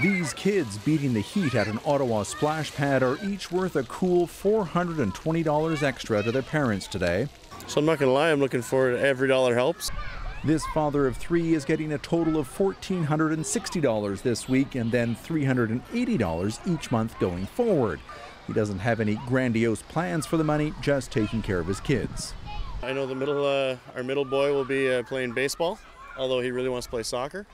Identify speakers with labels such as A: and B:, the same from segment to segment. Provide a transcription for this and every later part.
A: These kids beating the heat at an Ottawa splash pad are each worth a cool $420 extra to their parents today.
B: So I'm not going to lie, I'm looking forward to every dollar helps.
A: This father of three is getting a total of $1,460 this week and then $380 each month going forward. He doesn't have any grandiose plans for the money, just taking care of his kids.
B: I know our middle boy will be playing baseball, although he really wants to play soccer.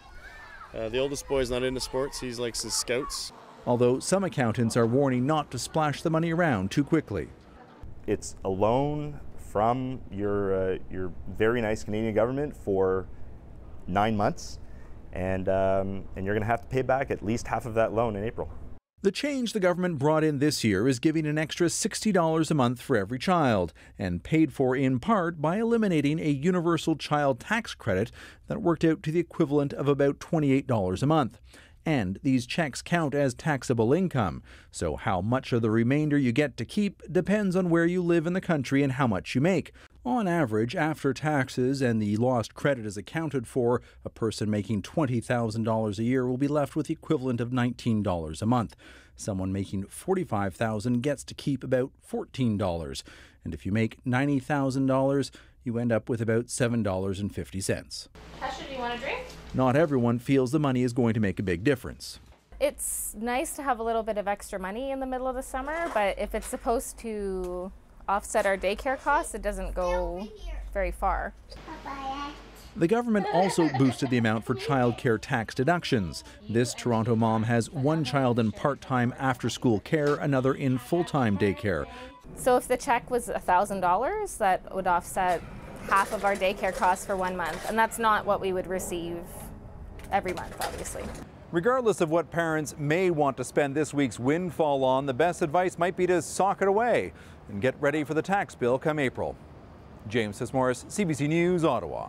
B: The oldest boy is not into sports, he likes his scouts.
A: Although some accountants are warning not to splash the money around too quickly.
C: It's a loan from your very nice Canadian government for 9 months, and you're going to have to pay back at least half of that loan in April.
A: The change the government brought in this year is giving an extra $60 a month for every child, and paid for in part by eliminating a universal child tax credit that worked out to the equivalent of about $28 a month. And these checks count as taxable income, so how much of the remainder you get to keep depends on where you live in the country and how much you make. On average, after taxes and the lost credit is accounted for, a person making $20,000 a year will be left with the equivalent of $19 a month. Someone making $45,000 gets to keep about $14. And if you make $90,000, you end up with about $7.50.
D: Tasha, do you want a drink?
A: Not everyone feels the money is going to make a big difference.
D: It's nice to have a little bit of extra money in the middle of the summer, but if it's supposed to offset our daycare costs, it doesn't go very far.
A: The government also boosted the amount for childcare tax deductions. This Toronto mom has one child in part-time after-school care, another in full-time daycare.
D: So if the check was $1,000, that would offset half of our daycare costs for 1 month, and that's not what we would receive every month, obviously.
A: Regardless of what parents may want to spend this week's windfall on, the best advice might be to sock it away and get ready for the tax bill come April. James Fitz-Morris, CBC News, Ottawa.